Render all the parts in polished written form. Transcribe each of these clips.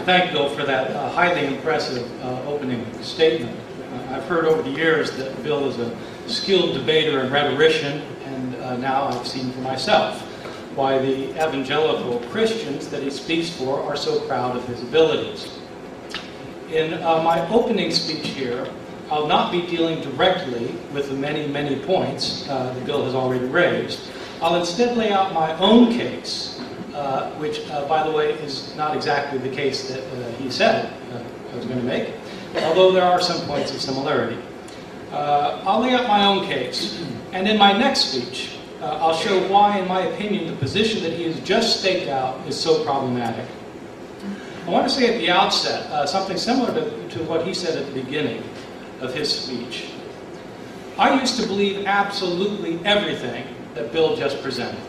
thank Bill for that highly impressive opening statement. I've heard over the years that Bill is a skilled debater and rhetorician, and now I've seen for myself why the evangelical Christians that he speaks for are so proud of his abilities. In my opening speech here, I'll not be dealing directly with the many, many points that Bill has already raised. I'll instead lay out my own case, which, by the way, is not exactly the case that he said I was going to make, although there are some points of similarity. I'll lay out my own case, and in my next speech, I'll show why, in my opinion, the position that he has just staked out is so problematic. I want to say at the outset something similar to what he said at the beginning of his speech. I used to believe absolutely everything that Bill just presented.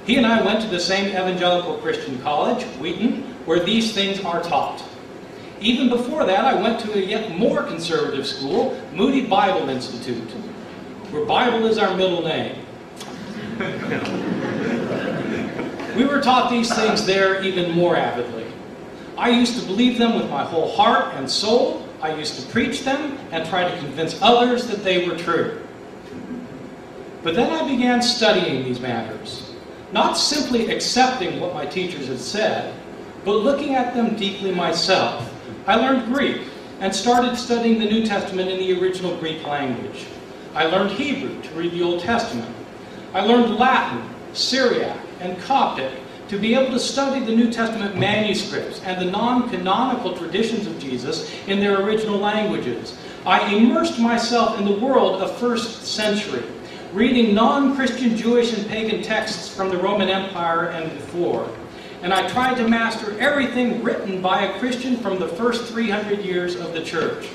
He and I went to the same evangelical Christian college, Wheaton, where these things are taught. Even before that, I went to a yet more conservative school, Moody Bible Institute, where Bible is our middle name. We were taught these things there even more avidly. I used to believe them with my whole heart and soul. I used to preach them and try to convince others that they were true. But then I began studying these matters, not simply accepting what my teachers had said, but looking at them deeply myself. I learned Greek and started studying the New Testament in the original Greek language. I learned Hebrew to read the Old Testament. I learned Latin, Syriac, and Coptic to be able to study the New Testament manuscripts and the non-canonical traditions of Jesus in their original languages. I immersed myself in the world of first century, reading non-Christian Jewish and pagan texts from the Roman Empire and before. And I tried to master everything written by a Christian from the first 300 years of the church.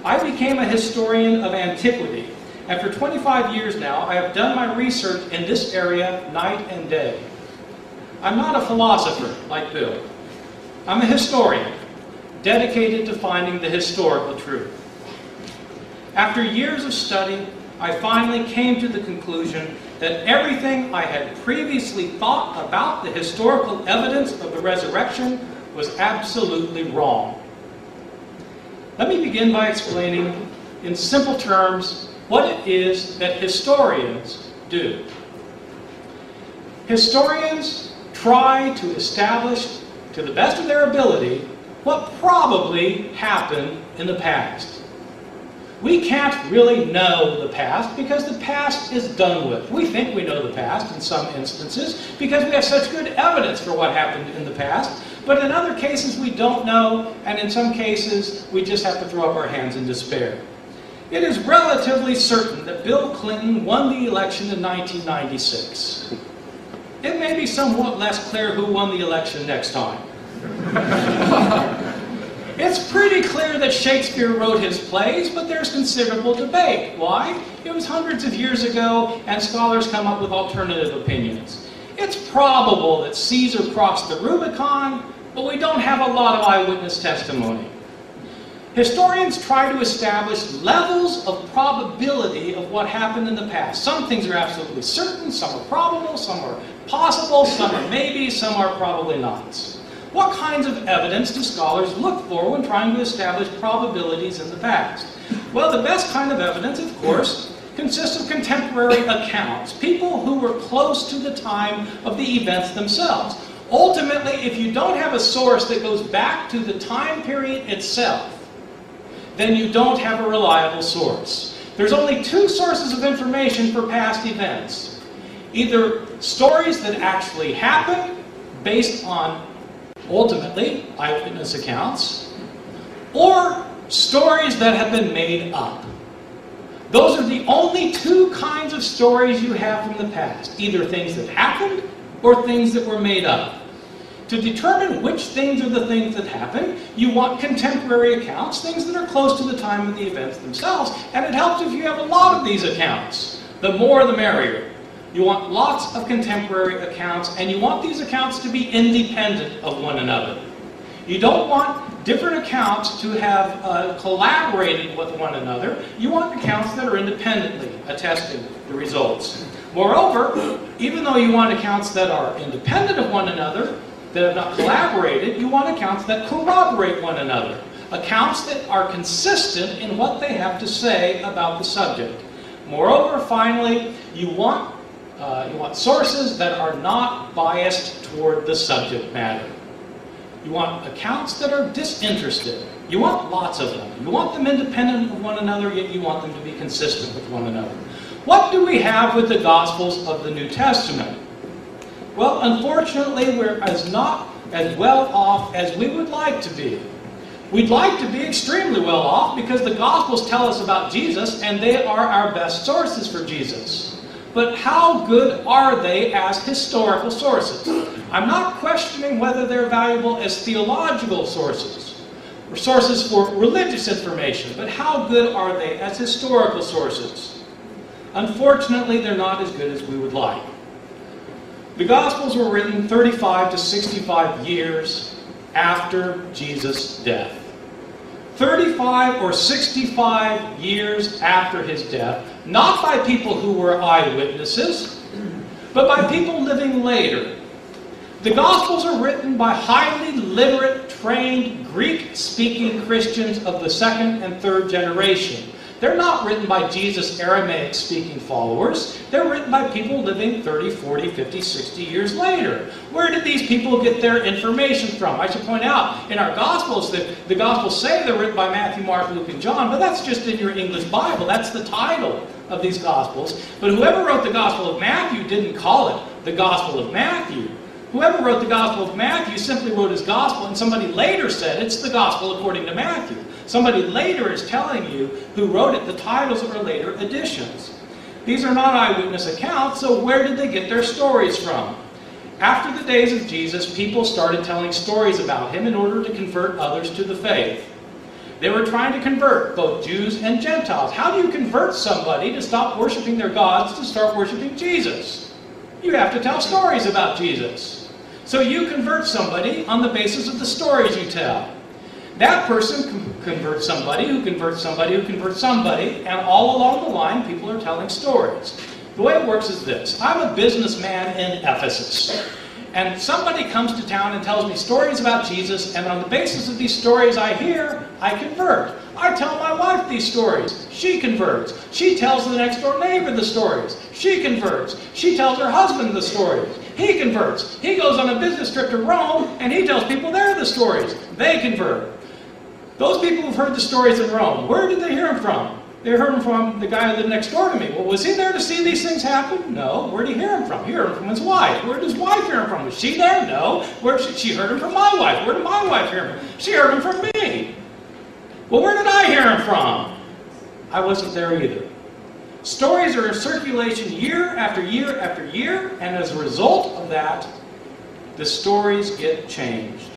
I became a historian of antiquity, and for 25 years now, I have done my research in this area night and day. I'm not a philosopher like Bill. I'm a historian, dedicated to finding the historical truth. After years of study, I finally came to the conclusion that everything I had previously thought about the historical evidence of the resurrection was absolutely wrong. Let me begin by explaining in simple terms what it is that historians do. Historians try to establish, to the best of their ability, what probably happened in the past. We can't really know the past because the past is done with. We think we know the past in some instances because we have such good evidence for what happened in the past, but in other cases we don't know, and in some cases we just have to throw up our hands in despair. It is relatively certain that Bill Clinton won the election in 1996. It may be somewhat less clear who won the election next time. It's pretty clear that Shakespeare wrote his plays, but there's considerable debate. Why? It was hundreds of years ago, and scholars come up with alternative opinions. It's probable that Caesar crossed the Rubicon, but we don't have a lot of eyewitness testimony. Historians try to establish levels of probability of what happened in the past. Some things are absolutely certain, some are probable, some are possible, some are maybe, some are probably not. What kinds of evidence do scholars look for when trying to establish probabilities in the past? Well, the best kind of evidence, of course, consists of contemporary accounts, people who were close to the time of the events themselves. Ultimately, if you don't have a source that goes back to the time period itself, then you don't have a reliable source. There's only two sources of information for past events. Either stories that actually happened, based on, ultimately, eyewitness accounts, or stories that have been made up. Those are the only two kinds of stories you have from the past. Either things that happened, or things that were made up. To determine which things are the things that happened, you want contemporary accounts, things that are close to the time of the events themselves, and it helps if you have a lot of these accounts. The more the merrier. You want lots of contemporary accounts, and you want these accounts to be independent of one another. You don't want different accounts to have collaborated with one another. You want accounts that are independently attesting the results. Moreover, even though you want accounts that are independent of one another, that have not collaborated. You want accounts that corroborate one another. Accounts that are consistent in what they have to say about the subject. Moreover, finally, you want sources that are not biased toward the subject matter. You want accounts that are disinterested. You want lots of them. You want them independent of one another, yet you want them to be consistent with one another. What do we have with the Gospels of the New Testament? Well, unfortunately, we're not as well off as we would like to be. We'd like to be extremely well off because the Gospels tell us about Jesus and they are our best sources for Jesus. But how good are they as historical sources? I'm not questioning whether they're valuable as theological sources or sources for religious information, but how good are they as historical sources? Unfortunately, they're not as good as we would like. The Gospels were written 35 to 65 years after Jesus' death. 35 or 65 years after his death, not by people who were eyewitnesses, but by people living later. The Gospels are written by highly literate, trained, Greek-speaking Christians of the second and third generation. They're not written by Jesus' Aramaic-speaking followers. They're written by people living 30, 40, 50, 60 years later. Where did these people get their information from? I should point out, in our Gospels, the Gospels say they're written by Matthew, Mark, Luke, and John, but that's just in your English Bible. That's the title of these Gospels. But whoever wrote the Gospel of Matthew didn't call it the Gospel of Matthew. Whoever wrote the Gospel of Matthew simply wrote his Gospel, and somebody later said it's the Gospel according to Matthew. Somebody later is telling you who wrote it. The titles are later additions. These are not eyewitness accounts, so where did they get their stories from? After the days of Jesus, people started telling stories about him in order to convert others to the faith. They were trying to convert both Jews and Gentiles. How do you convert somebody to stop worshiping their gods to start worshiping Jesus? You have to tell stories about Jesus. So you convert somebody on the basis of the stories you tell. That person converts somebody who converts somebody who converts somebody, and all along the line, people are telling stories. The way it works is this. I'm a businessman in Ephesus, and somebody comes to town and tells me stories about Jesus, and on the basis of these stories I hear, I convert. I tell my wife these stories. She converts. She tells the next door neighbor the stories. She converts. She tells her husband the stories. He converts. He goes on a business trip to Rome, and he tells people there the stories. They convert. Those people who've heard the stories in Rome, where did they hear them from? They heard them from the guy who lived next door to me. Well, was he there to see these things happen? No. Where did he hear them from? He heard them from his wife. Where did his wife hear them from? Was she there? No. She heard them from my wife. Where did my wife hear them from? She heard them from me. Well, where did I hear them from? I wasn't there either. Stories are in circulation year after year after year, and as a result of that, the stories get changed.